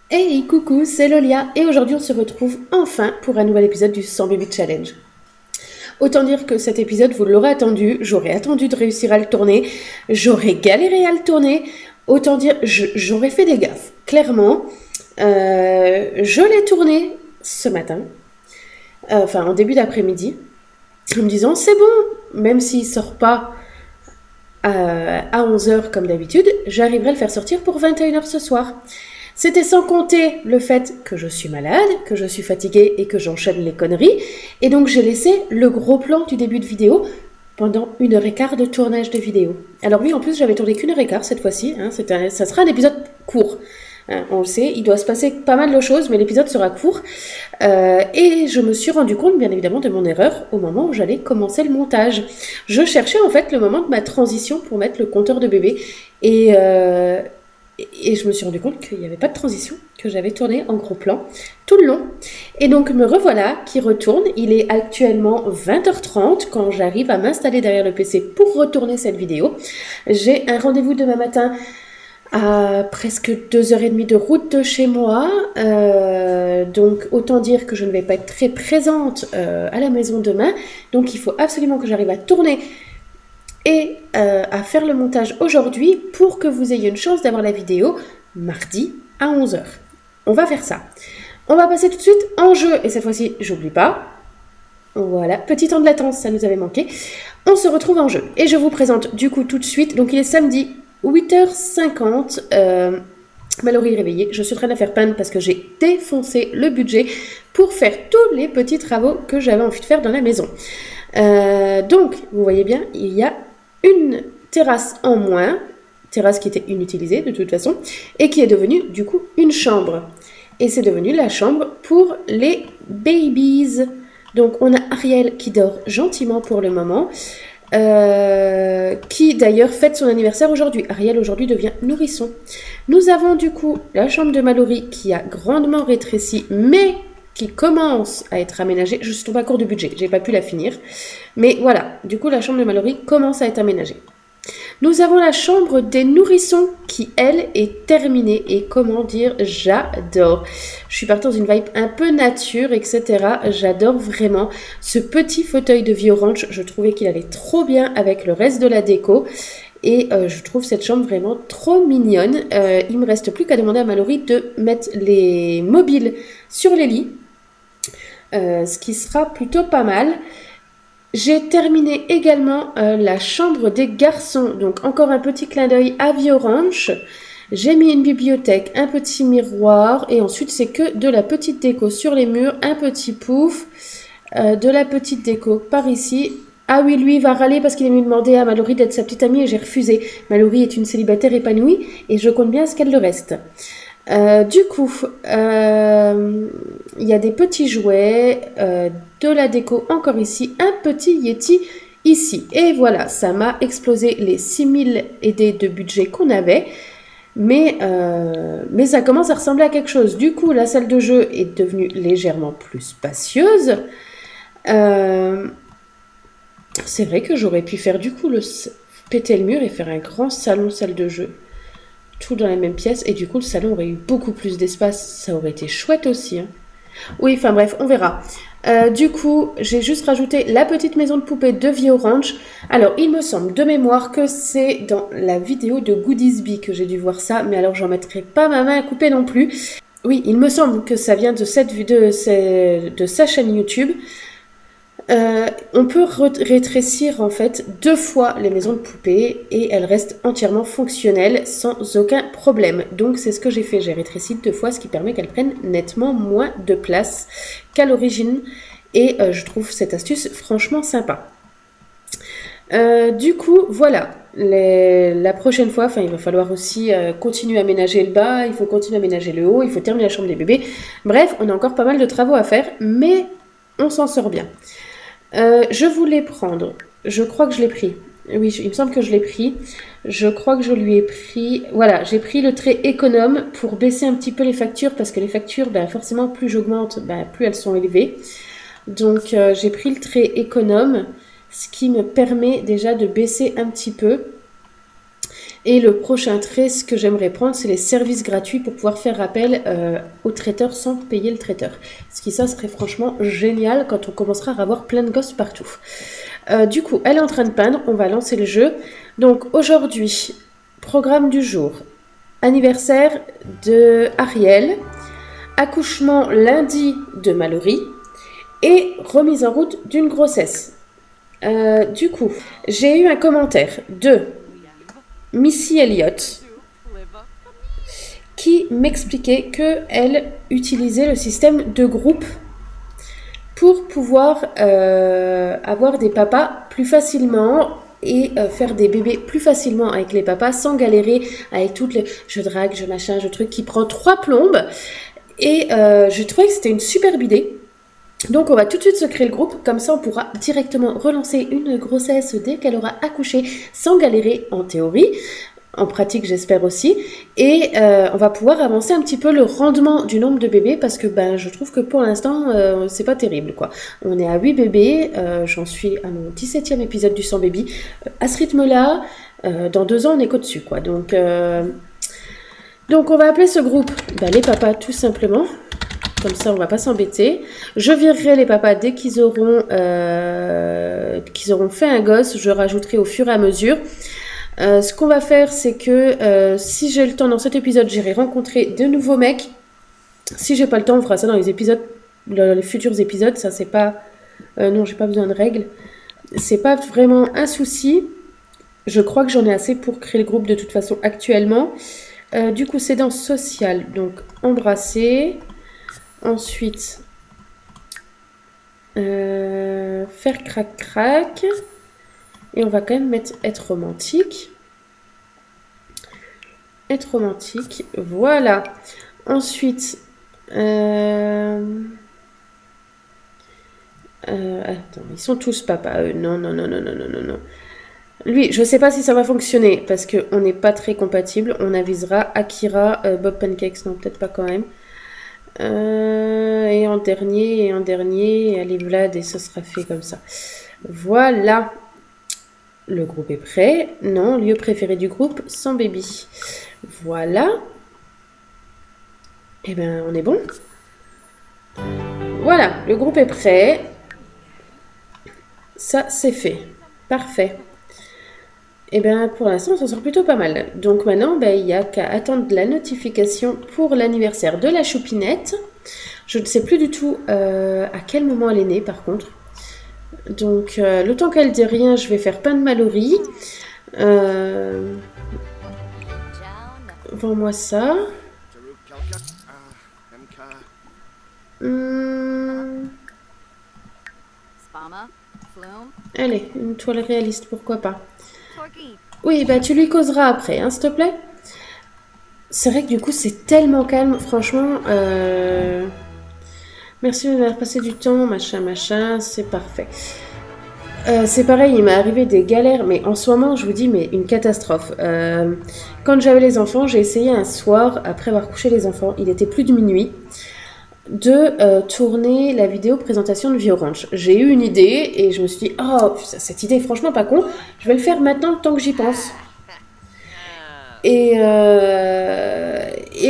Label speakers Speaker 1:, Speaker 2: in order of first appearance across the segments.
Speaker 1: Hey, coucou, c'est Lolia et aujourd'hui on se retrouve enfin pour un nouvel épisode du 100 Baby Challenge. Autant dire que cet épisode, vous l'aurez attendu, j'aurais attendu de réussir à le tourner, j'aurais galéré à le tourner, autant dire j'aurais fait des gaffes. Clairement, je l'ai tourné ce matin, enfin en début d'après-midi, en me disant c'est bon, même s'il sort pas à 11 heures comme d'habitude, j'arriverai à le faire sortir pour 21 heures ce soir. C'était sans compter le fait que je suis malade, que je suis fatiguée et que j'enchaîne les conneries. Et donc j'ai laissé le gros plan du début de vidéo pendant 1h15 de tournage de vidéo. Alors oui, en plus j'avais tourné qu'1h15 cette fois-ci. Ça sera un épisode court. On le sait, il doit se passer pas mal de choses, mais l'épisode sera court. Et je me suis rendu compte, bien évidemment, de mon erreur au moment où j'allais commencer le montage. Je cherchais en fait le moment de ma transition pour mettre le compteur de bébé. Et je me suis rendu compte qu'il n'y avait pas de transition, que j'avais tourné en gros plan tout le long. Et donc me revoilà qui retourne. Il est actuellement 20h30 quand j'arrive à m'installer derrière le PC pour retourner cette vidéo. J'ai un rendez-vous demain matin à presque 2h30 de route de chez moi. Donc autant dire que je ne vais pas être très présente à la maison demain. Donc il faut absolument que j'arrive à tourner et à faire le montage aujourd'hui pour que vous ayez une chance d'avoir la vidéo mardi à 11h. On va faire ça. On va passer tout de suite en jeu. Et cette fois-ci, j'oublie pas. Voilà, petit temps de latence, ça nous avait manqué. On se retrouve en jeu. Et je vous présente du coup tout de suite. Donc il est samedi 8h50. Mallory est réveillée. Je suis en train de la faire peindre parce que j'ai défoncé le budget pour faire tous les petits travaux que j'avais envie de faire dans la maison. Donc, vous voyez bien, il y a une terrasse en moins, terrasse qui était inutilisée de toute façon, et qui est devenue du coup une chambre. Et c'est devenu la chambre pour les babies. Donc on a Ariel qui dort gentiment pour le moment, qui d'ailleurs fête son anniversaire aujourd'hui. Ariel aujourd'hui devient nourrisson. Nous avons du coup la chambre de Mallory qui a grandement rétréci, mais qui commence à être aménagée. Je suis tombée à court de budget, j'ai pas pu la finir. Mais voilà, du coup la chambre de Mallory commence à être aménagée. Nous avons la chambre des nourrissons qui, elle, est terminée. Et comment dire, j'adore. Je suis partie dans une vibe un peu nature, etc. J'adore vraiment ce petit fauteuil de vieux ranch. Je trouvais qu'il allait trop bien avec le reste de la déco. Et je trouve cette chambre vraiment trop mignonne. Il me reste plus qu'à demander à Mallory de mettre les mobiles sur les lits. Ce qui sera plutôt pas mal. J'ai terminé également la chambre des garçons. Donc encore un petit clin d'œil à Viorange. J'ai mis une bibliothèque, un petit miroir. Et ensuite c'est que de la petite déco sur les murs. Un petit pouf. De la petite déco par ici. Ah oui, lui il va râler parce qu'il est venu demander à Mallory d'être sa petite amie et j'ai refusé. Mallory est une célibataire épanouie et je compte bien à ce qu'elle le reste. Du coup, il y a des petits jouets, de la déco encore ici, un petit Yeti ici. Et voilà, ça m'a explosé les 6000 aidés de budget qu'on avait. Mais ça commence à ressembler à quelque chose. Du coup, la salle de jeu est devenue légèrement plus spacieuse. C'est vrai que j'aurais pu faire du coup péter le mur et faire un grand salon salle de jeu. Tout dans la même pièce et du coup le salon aurait eu beaucoup plus d'espace, ça aurait été chouette aussi. Hein. Oui, enfin bref, on verra. Du coup, j'ai juste rajouté la petite maison de poupée de Vie Orange. Alors, il me semble de mémoire que c'est dans la vidéo de Goodiesby que j'ai dû voir ça, mais alors j'en mettrai pas ma main à couper non plus. Oui, il me semble que ça vient de sa chaîne YouTube. On peut rétrécir en fait 2 fois les maisons de poupées et elles restent entièrement fonctionnelles sans aucun problème. Donc c'est ce que j'ai fait, j'ai rétréci 2 fois, ce qui permet qu'elles prennent nettement moins de place qu'à l'origine et je trouve cette astuce franchement sympa. Du coup, voilà, la prochaine fois, il va falloir aussi continuer à aménager le bas, il faut continuer à aménager le haut, il faut terminer la chambre des bébés. Bref, on a encore pas mal de travaux à faire, mais on s'en sort bien. Je voulais prendre, je crois que je l'ai pris. Oui, il me semble que je l'ai pris. Je crois que je lui ai pris. Voilà, j'ai pris le trait économe pour baisser un petit peu les factures parce que les factures, forcément, plus j'augmente, plus elles sont élevées. Donc, j'ai pris le trait économe, ce qui me permet déjà de baisser un petit peu. Et le prochain trait, ce que j'aimerais prendre, c'est les services gratuits pour pouvoir faire appel au traiteur sans payer le traiteur. Ce qui, ça, serait franchement génial quand on commencera à avoir plein de gosses partout. Du coup, elle est en train de peindre. On va lancer le jeu. Donc, aujourd'hui, programme du jour. Anniversaire de Ariel. Accouchement lundi de Mallory. Et remise en route d'une grossesse. Du coup, j'ai eu un commentaire de Missy Elliott qui m'expliquait qu'elle utilisait le système de groupe pour pouvoir avoir des papas plus facilement et faire des bébés plus facilement avec les papas sans galérer avec toutes les je drague, je machin, je truc qui prend 3 plombes. Et je trouvais que c'était une superbe idée. Donc on va tout de suite se créer le groupe, comme ça on pourra directement relancer une grossesse dès qu'elle aura accouché sans galérer en théorie, en pratique j'espère aussi, et on va pouvoir avancer un petit peu le rendement du nombre de bébés parce que je trouve que pour l'instant c'est pas terrible quoi. On est à 8 bébés, j'en suis à mon 17e épisode du 100 baby, à ce rythme là, dans 2 ans on est qu'au-dessus quoi, donc on va appeler ce groupe les papas tout simplement. Comme ça, on va pas s'embêter. Je virerai les papas dès qu'ils auront fait un gosse. Je rajouterai au fur et à mesure. Ce qu'on va faire, c'est que si j'ai le temps dans cet épisode, j'irai rencontrer de nouveaux mecs. Si j'ai pas le temps, on fera ça dans les futurs épisodes. Ça, c'est pas... non, j'ai pas besoin de règles. C'est pas vraiment un souci. Je crois que j'en ai assez pour créer le groupe de toute façon actuellement. Du coup, c'est dans social. Donc, embrasser... Ensuite, faire crac-crac. Et on va quand même mettre être romantique. Être romantique, voilà. Ensuite, attends, ils sont tous papas, eux. Non. Lui, je sais pas si ça va fonctionner parce qu'on n'est pas très compatibles. On avisera Akira, Bob Pancakes, non, peut-être pas quand même. Et en dernier, allez Vlad et ce sera fait comme ça. Voilà. Le groupe est prêt. Non, lieu préféré du groupe, sans baby. Voilà. Et on est bon. Voilà, le groupe est prêt. Ça, c'est fait. Parfait. Et pour l'instant, on s'en sort plutôt pas mal. Donc maintenant, il n'y a qu'à attendre la notification pour l'anniversaire de la choupinette. Je ne sais plus du tout à quel moment elle est née, par contre. Donc, le temps qu'elle dit rien, je vais faire pain de Mallory. Vends-moi ça. Allez, une toile réaliste, pourquoi pas. Oui, tu lui causeras après, hein, s'il te plaît. C'est vrai que du coup, c'est tellement calme, franchement. Merci de m'avoir passé du temps, machin, c'est parfait. C'est pareil, il m'est arrivé des galères, mais en ce moment, je vous dis, mais une catastrophe. Quand j'avais les enfants, j'ai essayé un soir, après avoir couché les enfants, il était plus de minuit, de tourner la vidéo présentation de Vie Orange. J'ai eu une idée et je me suis dit, oh, cette idée est franchement pas con, je vais le faire maintenant tant que j'y pense. Et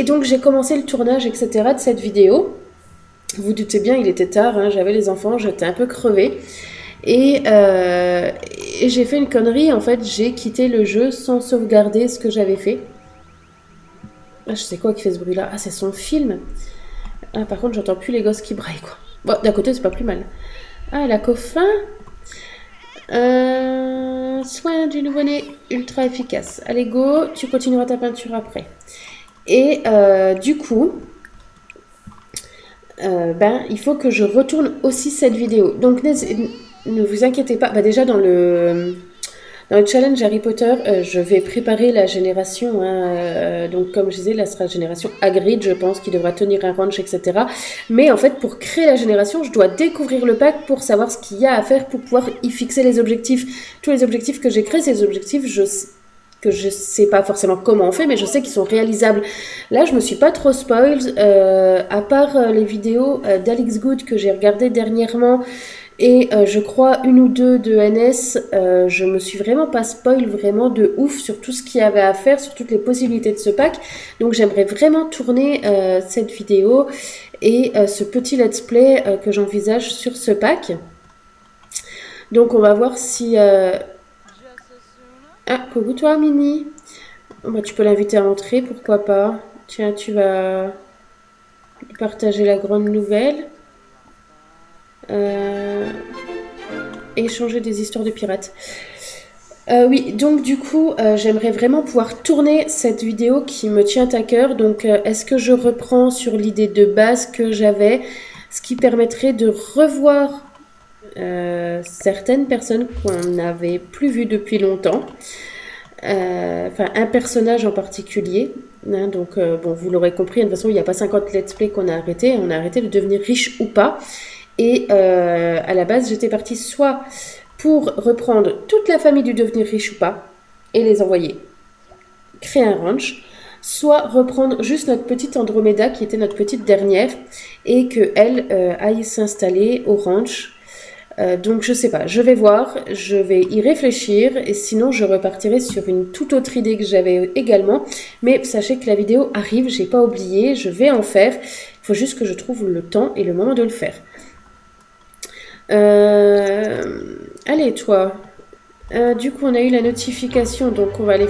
Speaker 1: donc j'ai commencé le tournage, etc. de cette vidéo. Vous vous doutez bien, il était tard, hein, j'avais les enfants, j'étais un peu crevée. Et j'ai fait une connerie, en fait, j'ai quitté le jeu sans sauvegarder ce que j'avais fait. Ah, je sais quoi qui fait ce bruit-là. Ah, c'est son film. Ah, par contre, j'entends plus les gosses qui braillent, quoi. Bon, d'un côté, c'est pas plus mal. Ah, la coffin. Soin du nouveau-né ultra efficace. Allez, go, tu continueras ta peinture après. Et du coup, il faut que je retourne aussi cette vidéo. Donc, ne vous inquiétez pas. Déjà, dans le challenge Harry Potter, je vais préparer la génération. Donc, comme je disais, là, ce sera la génération Hagrid, je pense, qui devra tenir un ranch, etc. Mais en fait, pour créer la génération, je dois découvrir le pack pour savoir ce qu'il y a à faire pour pouvoir y fixer les objectifs. Tous les objectifs que j'ai créés, ces objectifs, que je sais pas forcément comment on fait, mais je sais qu'ils sont réalisables. Là, je me suis pas trop spoil, à part les vidéos d'Alex Good que j'ai regardées dernièrement Et je crois une ou deux de NS, je me suis vraiment pas spoil vraiment de ouf sur tout ce qu'il y avait à faire, sur toutes les possibilités de ce pack. Donc j'aimerais vraiment tourner cette vidéo et ce petit let's play que j'envisage sur ce pack. Donc on va voir si... Ah, coucou toi Mini. Bah, tu peux l'inviter à entrer, pourquoi pas. Tiens, tu vas partager la grande nouvelle. Échanger des histoires de pirates. Oui, donc du coup, j'aimerais vraiment pouvoir tourner cette vidéo qui me tient à cœur. Donc, est-ce que je reprends sur l'idée de base que j'avais, ce qui permettrait de revoir certaines personnes qu'on n'avait plus vues depuis longtemps. Enfin, un personnage en particulier. Hein, donc, bon, vous l'aurez compris, de toute façon, il n'y a pas 50 let's play qu'on a arrêté. On a arrêté de devenir riche ou pas. Et à la base, j'étais partie soit pour reprendre toute la famille du devenir riche ou pas et les envoyer créer un ranch, soit reprendre juste notre petite Andromeda qui était notre petite dernière et qu'elle aille s'installer au ranch. Donc je sais pas, je vais voir, je vais y réfléchir et sinon je repartirai sur une toute autre idée que j'avais également. Mais sachez que la vidéo arrive, j'ai pas oublié, je vais en faire. Il faut juste que je trouve le temps et le moment de le faire. Allez, toi. Du coup, on a eu la notification, donc on va aller...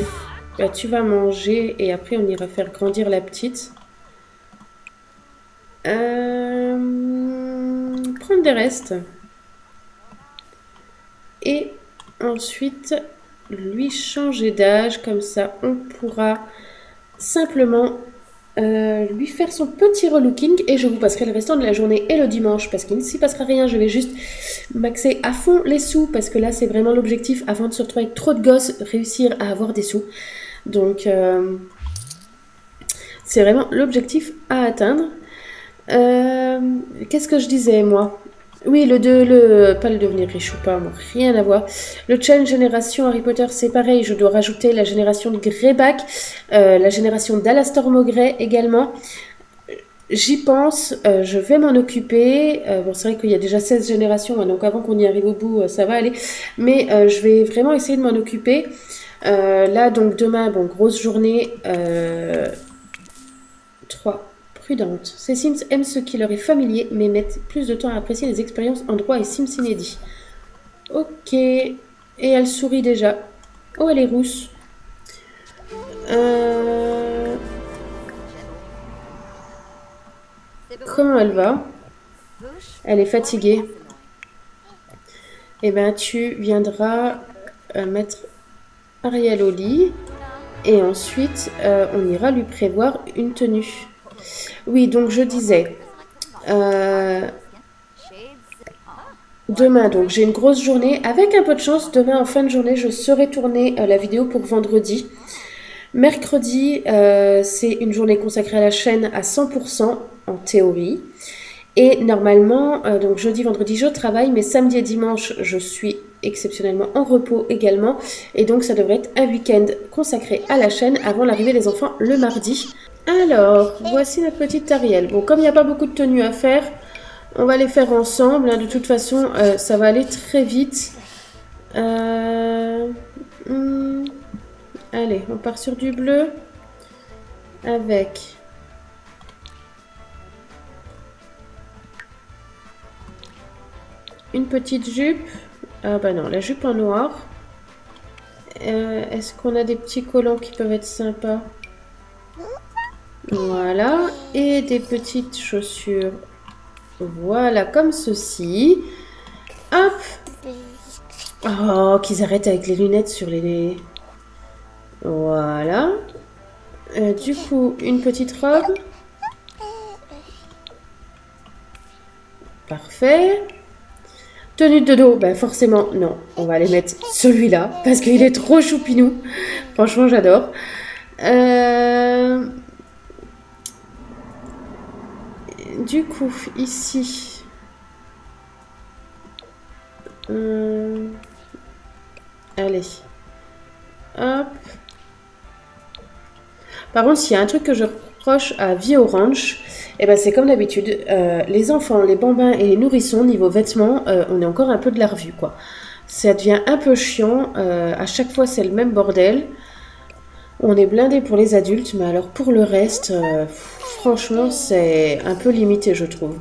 Speaker 1: Bah, tu vas manger et après on ira faire grandir la petite. Prendre des restes. Et ensuite, lui changer d'âge, comme ça on pourra simplement lui faire son petit relooking et je vous passerai le restant de la journée et le dimanche parce qu'il ne s'y passera rien, je vais juste maxer à fond les sous parce que là c'est vraiment l'objectif avant de se retrouver avec trop de gosses, réussir à avoir des sous. Donc c'est vraiment l'objectif à atteindre. Qu'est-ce que je disais moi? Oui, pas le devenir riche ou pas, bon, rien à voir. Le challenge génération Harry Potter, c'est pareil. Je dois rajouter la génération de Greyback, la génération d'Alastor Maugrey également. J'y pense, je vais m'en occuper. Bon, c'est vrai qu'il y a déjà 16 générations, hein, donc avant qu'on y arrive au bout, ça va aller. Mais je vais vraiment essayer de m'en occuper. Là, donc demain, bon, grosse journée. 3. Prudente. Ces Sims aiment ce qui leur est familier, mais mettent plus de temps à apprécier les expériences en droit et Sims inédits. Ok. Et elle sourit déjà. Oh, elle est rousse. Comment elle va? Elle est fatiguée. Eh ben, tu viendras mettre Ariel au lit. Et ensuite, on ira lui prévoir une tenue. Oui, donc je disais... Demain, donc j'ai une grosse journée. Avec un peu de chance, demain en fin de journée, je saurai tourner la vidéo pour vendredi. Mercredi, c'est une journée consacrée à la chaîne à 100% en théorie. Et normalement, donc jeudi, vendredi, je travaille, mais samedi et dimanche, je suis exceptionnellement en repos également. Et donc, ça devrait être un week-end consacré à la chaîne avant l'arrivée des enfants le mardi. Alors, voici notre petite Ariel. Bon, comme il n'y a pas beaucoup de tenues à faire, on va les faire ensemble. Hein. De toute façon, ça va aller très vite. Allez, on part sur du bleu avec une petite jupe. Ah bah non, la jupe en noir. Est-ce qu'on a des petits collants qui peuvent être sympas? Voilà. Et des petites chaussures. Voilà, comme ceci. Hop. Oh, qu'ils arrêtent avec les lunettes sur les... Voilà. Du coup, une petite robe. Parfait. Tenue de dos, ben forcément, non. On va aller mettre celui-là, parce qu'il est trop choupinou. Franchement, j'adore. Du coup, ici... Allez. Hop. Par contre, s'il y a un truc que je proche à Vie Orange. Et ben c'est comme d'habitude, les enfants, les bambins et les nourrissons, niveau vêtements, on est encore un peu de la revue, quoi. Ça devient un peu chiant, à chaque fois c'est le même bordel. On est blindé pour les adultes, mais alors pour le reste, franchement, c'est un peu limité, je trouve.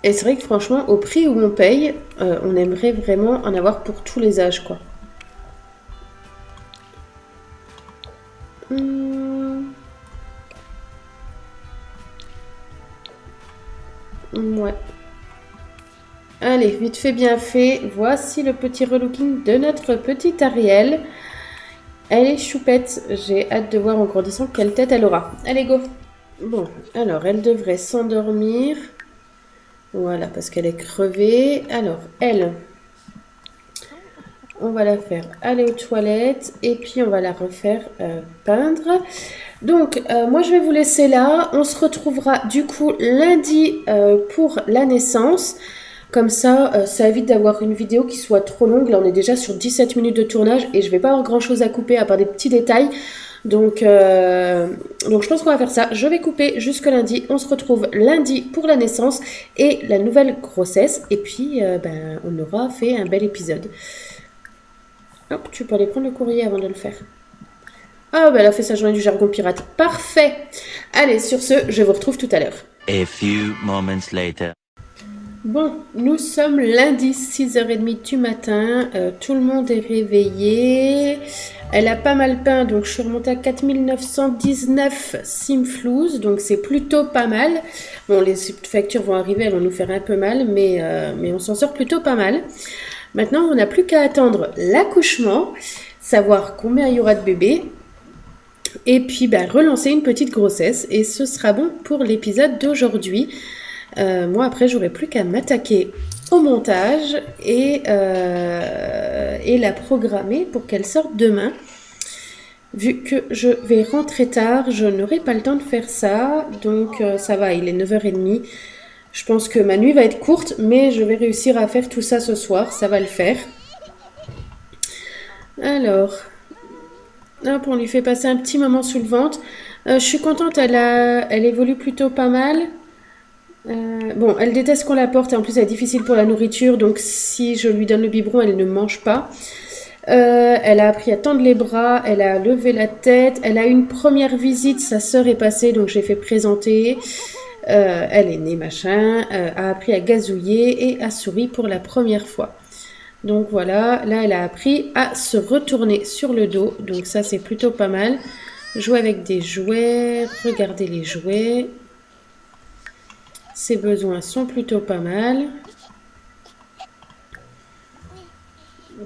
Speaker 1: Et c'est vrai que franchement, au prix où on paye, on aimerait vraiment en avoir pour tous les âges, quoi. Ouais. Allez, vite fait, bien fait. Voici le petit relooking de notre petite Ariel. Elle est choupette. J'ai hâte de voir en grandissant quelle tête elle aura. Allez, go. Bon, alors, elle devrait s'endormir. Voilà, parce qu'elle est crevée. Alors, elle, on va la faire aller aux toilettes. Et puis, on va la refaire peindre. Donc, moi, je vais vous laisser là. On se retrouvera du coup lundi pour la naissance. Comme ça, ça évite d'avoir une vidéo qui soit trop longue. Là, on est déjà sur 17 minutes de tournage et je vais pas avoir grand-chose à couper à part des petits détails. Donc je pense qu'on va faire ça. Je vais couper jusque lundi. On se retrouve lundi pour la naissance et la nouvelle grossesse. Et puis, on aura fait un bel épisode. Hop, tu peux aller prendre le courrier avant de le faire. Ah, elle a fait sa journée du jargon pirate. Parfait. Allez, sur ce, je vous retrouve tout à l'heure.
Speaker 2: A few moments later.
Speaker 1: Bon, nous sommes lundi 6h30 du matin, tout le monde est réveillé, elle a pas mal peint, donc je suis remontée à 4919 simflouz, donc c'est plutôt pas mal. Bon, les factures vont arriver, elles vont nous faire un peu mal, mais on s'en sort plutôt pas mal. Maintenant, on n'a plus qu'à attendre l'accouchement, savoir combien il y aura de bébés, et puis relancer une petite grossesse, et ce sera bon pour l'épisode d'aujourd'hui. Moi, après, j'aurai plus qu'à m'attaquer au montage et la programmer pour qu'elle sorte demain. Vu que je vais rentrer tard, je n'aurai pas le temps de faire ça. Donc, ça va, il est 9h30. Je pense que ma nuit va être courte, mais je vais réussir à faire tout ça ce soir. Ça va le faire. Alors, hop, on lui fait passer un petit moment sous le ventre. Je suis contente, elle évolue plutôt pas mal. Bon, elle déteste qu'on la porte et en plus elle est difficile pour la nourriture, donc si je lui donne le biberon, elle ne mange pas. Elle a appris à tendre les bras, elle a levé la tête, elle a eu une première visite, sa sœur est passée, donc j'ai fait présenter. Elle est née, machin, a appris à gazouiller et a souri pour la première fois. Donc voilà, là elle a appris à se retourner sur le dos, donc ça c'est plutôt pas mal. Jouer avec des jouets, regarder les jouets. Ses besoins sont plutôt pas mal.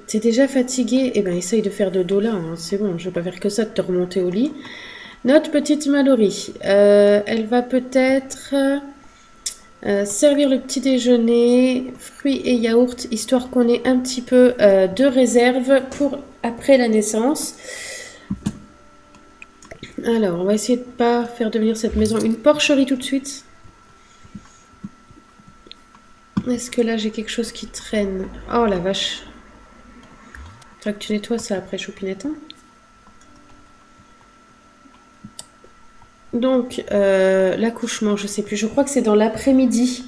Speaker 1: T'es déjà fatigué? Eh ben, essaye de faire de dos là, hein. C'est bon, je vais pas faire que ça de te remonter au lit. Notre petite Mallory, elle va peut-être servir le petit déjeuner, fruits et yaourts, histoire qu'on ait un petit peu de réserve pour après la naissance. Alors, on va essayer de pas faire devenir cette maison une porcherie tout de suite. Est-ce que là j'ai quelque chose qui traîne? Oh la vache. Faudra que tu nettoies ça après, Choupinette. Hein. Donc, l'accouchement, je sais plus. Je crois que c'est dans l'après-midi.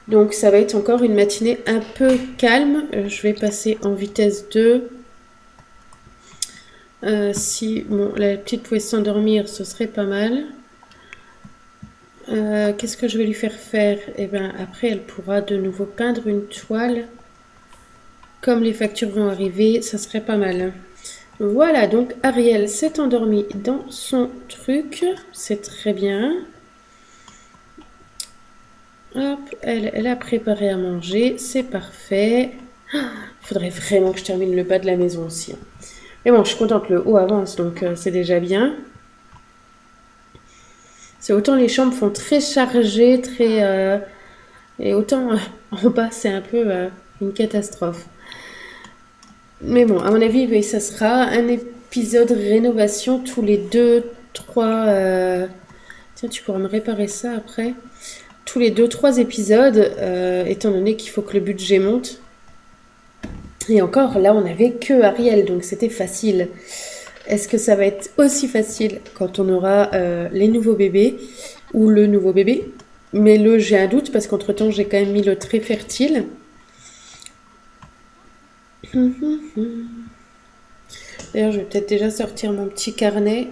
Speaker 1: Donc, ça va être encore une matinée un peu calme. Je vais passer en vitesse 2. Si la petite pouvait s'endormir, ce serait pas mal. Qu'est-ce que je vais lui faire faire? Eh bien, après, elle pourra de nouveau peindre une toile. Comme les factures vont arriver, ça serait pas mal. Voilà, donc Ariel s'est endormie dans son truc. C'est très bien. Hop, elle a préparé à manger. C'est parfait. Il faudrait vraiment que je termine le bas de la maison aussi. Mais bon, je suis contente, le haut avance, donc c'est déjà bien. C'est autant les chambres font très chargées, très... et autant en bas, c'est un peu une catastrophe. Mais bon, à mon avis, ça sera un épisode rénovation tous les 2-3... Tiens, tu pourras me réparer ça après. Tous les 2-3 épisodes, étant donné qu'il faut que le budget monte. Et encore, là, on n'avait que Ariel, donc c'était facile. Est-ce que ça va être aussi facile quand on aura les nouveaux bébés ou le nouveau bébé? Mais j'ai un doute parce qu'entre-temps, j'ai quand même mis le très fertile. D'ailleurs, je vais peut-être déjà sortir mon petit carnet.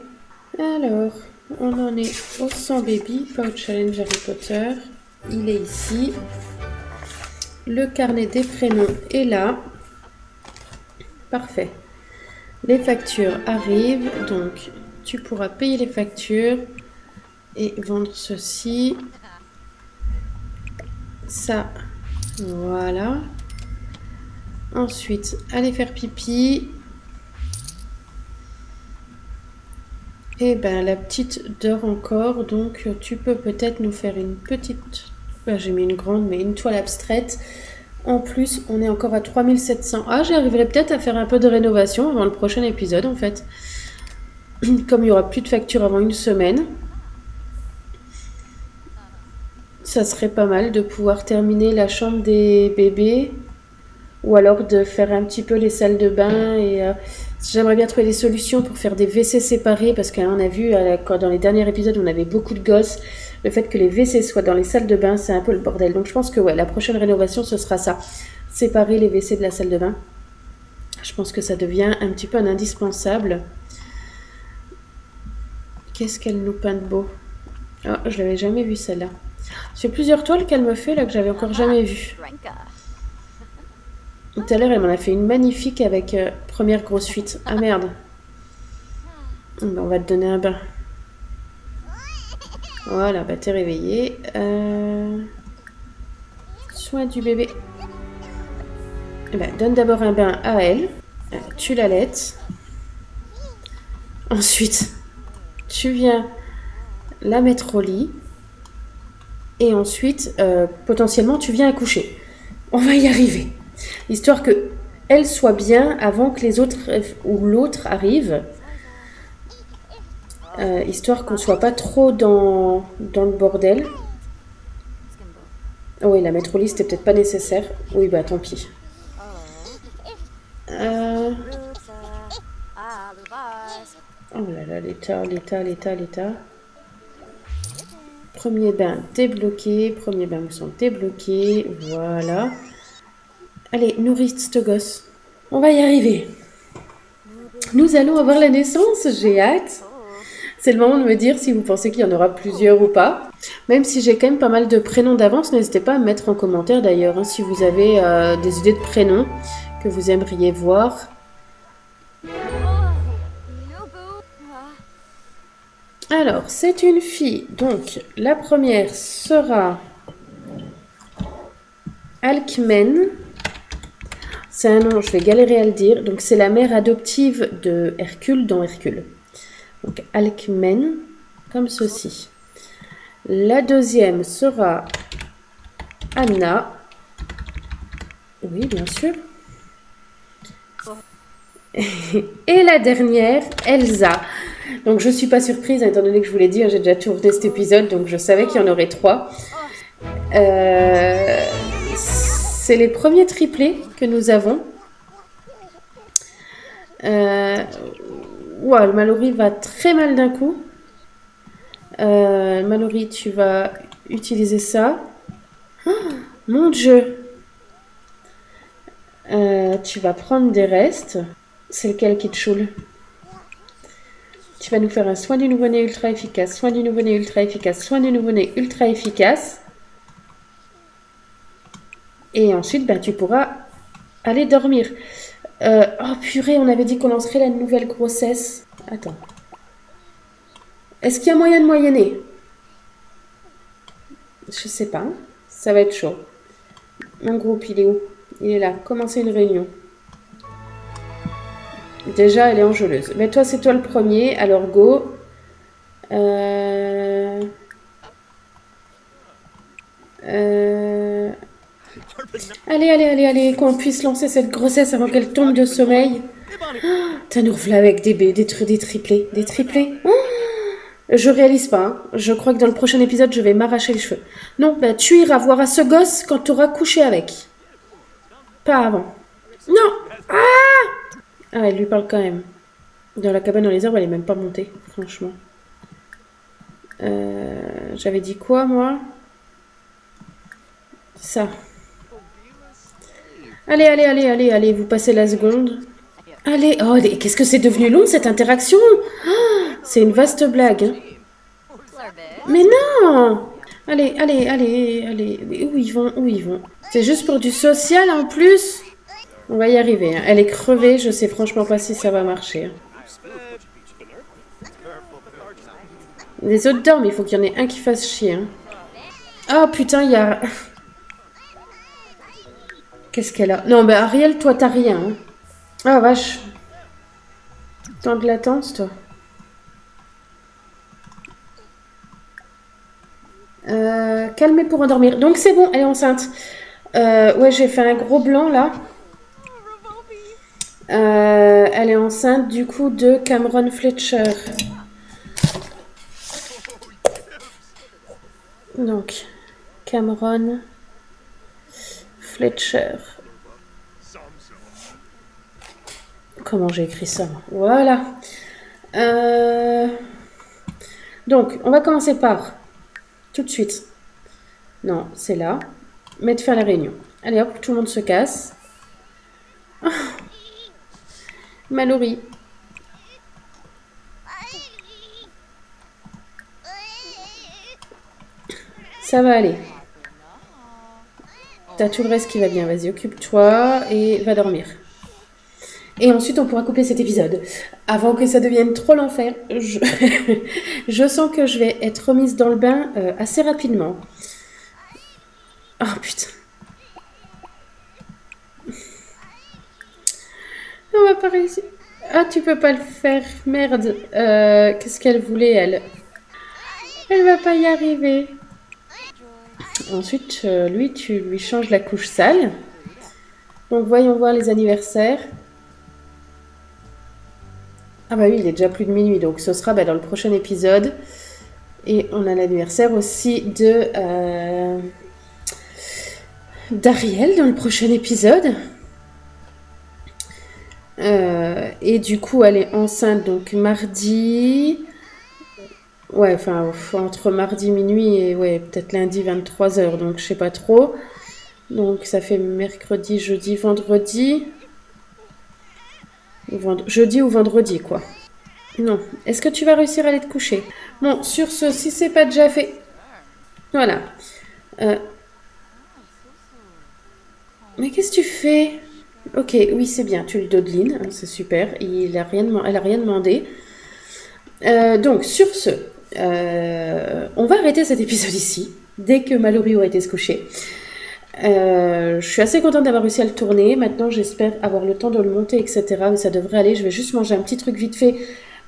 Speaker 1: Alors, on en est au 100 baby, pas au challenge Harry Potter. Il est ici. Le carnet des prénoms est là. Parfait. Les factures arrivent, donc tu pourras payer les factures et vendre ceci. Ça, voilà. Ensuite, aller faire pipi. Et ben la petite dort encore, donc tu peux peut-être nous faire une petite... j'ai mis une grande, mais une toile abstraite. En plus, on est encore à 3700. Ah, j'arriverai peut-être à faire un peu de rénovation avant le prochain épisode, en fait. Comme il n'y aura plus de facture avant une semaine. Ça serait pas mal de pouvoir terminer la chambre des bébés. Ou alors de faire un petit peu les salles de bain. Et j'aimerais bien trouver des solutions pour faire des WC séparés. Parce qu'on a vu, dans les derniers épisodes, on avait beaucoup de gosses. Le fait que les WC soient dans les salles de bain, c'est un peu le bordel. Donc je pense que ouais, la prochaine rénovation, ce sera ça. Séparer les WC de la salle de bain. Je pense que ça devient un petit peu un indispensable. Qu'est-ce qu'elle nous peint de beau? Ah, je l'avais jamais vue celle-là. C'est plusieurs toiles qu'elle me fait là que j'avais encore jamais vues. Tout à l'heure, elle m'en a fait une magnifique avec première grosse fuite. Ah merde. On va te donner un bain. Voilà, bah t'es réveillée. Soin du bébé. Donne d'abord un bain à elle. Tu l'allaites. Ensuite, tu viens la mettre au lit. Et ensuite, potentiellement, tu viens accoucher. On va y arriver. Histoire que elle soit bien avant que les autres ou l'autre arrive. Histoire qu'on ne soit pas trop dans le bordel. Oh oui, la mettre au lit, c'était peut-être pas nécessaire. Oui, bah tant pis. Oh là là, l'état. Premier bain débloqué. Premier bain me semble débloqué. Voilà. Allez, nourris ce gosse. On va y arriver. Nous allons avoir la naissance, j'ai hâte. C'est le moment de me dire si vous pensez qu'il y en aura plusieurs ou pas. Même si j'ai quand même pas mal de prénoms d'avance, n'hésitez pas à me mettre en commentaire d'ailleurs, si vous avez des idées de prénoms que vous aimeriez voir. Alors, c'est une fille. Donc, la première sera Alcmen. C'est un nom, je vais galérer à le dire. Donc, c'est la mère adoptive de Hercule dans Hercule. Donc, Alcmen, comme ceci. La deuxième sera Anna. Oui, bien sûr. Et la dernière, Elsa. Donc, je ne suis pas surprise, étant donné que je vous l'ai dit, j'ai déjà tourné cet épisode, donc je savais qu'il y en aurait 3. C'est les premiers triplés que nous avons. Wow, le Mallory va très mal d'un coup. Mallory, tu vas utiliser ça. Oh, mon Dieu. Tu vas prendre des restes. C'est lequel qui te choule? Tu vas nous faire un soin du nouveau-né ultra efficace, soin du nouveau-né ultra efficace, soin du nouveau-né ultra efficace. Et ensuite, tu pourras aller dormir. Oh purée, on avait dit qu'on lancerait la nouvelle grossesse. Attends. Est-ce qu'il y a moyen de moyenner? Je sais pas. Ça va être chaud. Mon groupe, il est où? Il est là. Commencer une réunion. Déjà, elle est enjôleuse. Mais toi, c'est toi le premier. Alors, go. Allez, qu'on puisse lancer cette grossesse avant qu'elle tombe de sommeil. Oh, t'as nous revelé avec des triplés. Des triplés. Oh, je réalise pas. Hein. Je crois que dans le prochain épisode, je vais m'arracher les cheveux. Non, tu iras voir à ce gosse quand tu auras couché avec. Pas avant. Non. Ah, elle lui parle quand même. Dans la cabane dans les arbres, elle est même pas montée, franchement. J'avais dit quoi, moi? Ça. Allez, vous passez la seconde. Allez, oh, qu'est-ce que c'est devenu long, cette interaction? Ah, c'est une vaste blague. Hein. Mais non! Allez. Mais où ils vont? C'est juste pour du social, en plus? On va y arriver. Hein. Elle est crevée, je sais franchement pas si ça va marcher. Hein. Les autres dorment, il faut qu'il y en ait un qui fasse chier. Hein. Oh putain, il y a... Qu'est-ce qu'elle a? Non, mais Ariel, toi, t'as rien. Hein. Ah, vache. Temps de latence, toi. Calmer pour endormir. Donc, c'est bon, elle est enceinte. Ouais, j'ai fait un gros blanc, là. Elle est enceinte, du coup, de Cameron Fletcher. Donc, Cameron Fletcher. Comment j'ai écrit ça? Voilà. Donc, on va commencer par, tout de suite. Non, c'est là. Mettre fin à la réunion. Allez hop, tout le monde se casse. Oh, Mallory. Ça va aller. T'as tout le reste qui va bien. Vas-y, occupe-toi et va dormir. Et ensuite, on pourra couper cet épisode. Avant que ça devienne trop l'enfer, je sens que je vais être remise dans le bain assez rapidement. Oh putain. On va pas réussir. Ah, tu peux pas le faire. Merde. Qu'est-ce qu'elle voulait, elle? Elle va pas y arriver. Ensuite, lui, tu lui changes la couche sale. Donc, voyons voir les anniversaires. Ah bah oui, il est déjà plus de minuit, donc ce sera dans le prochain épisode. Et on a l'anniversaire aussi de d'Ariel dans le prochain épisode. Et du coup, elle est enceinte donc mardi. Ouais, enfin, entre mardi minuit et ouais, peut-être lundi 23h, donc je sais pas trop. Donc ça fait mercredi, jeudi, vendredi. Jeudi ou vendredi, quoi. Non. Est-ce que tu vas réussir à aller te coucher? Bon, sur ce, si c'est pas déjà fait... Voilà. Mais qu'est-ce que tu fais? Ok, oui, c'est bien. Tu le dodelines, hein, c'est super. Elle a rien demandé. Donc, sur ce, on va arrêter cet épisode ici, dès que Mallory aura été se coucher. Je suis assez contente d'avoir réussi à le tourner. Maintenant, j'espère avoir le temps de le monter, etc. Mais ça devrait aller. Je vais juste manger un petit truc vite fait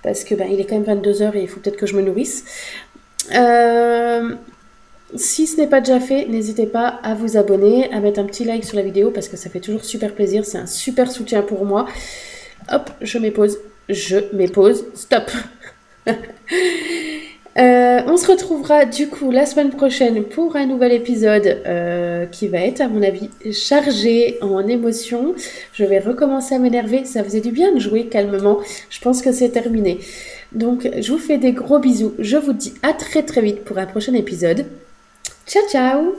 Speaker 1: parce que il est quand même 22h et il faut peut-être que je me nourrisse. Si ce n'est pas déjà fait, n'hésitez pas à vous abonner, à mettre un petit like sur la vidéo parce que ça fait toujours super plaisir. C'est un super soutien pour moi. Hop, je m'épose, stop. On se retrouvera du coup la semaine prochaine pour un nouvel épisode qui va être à mon avis chargé en émotions. Je vais recommencer à m'énerver, ça faisait du bien de jouer calmement, je pense que c'est terminé. Donc je vous fais des gros bisous, je vous dis à très très vite pour un prochain épisode. Ciao ciao.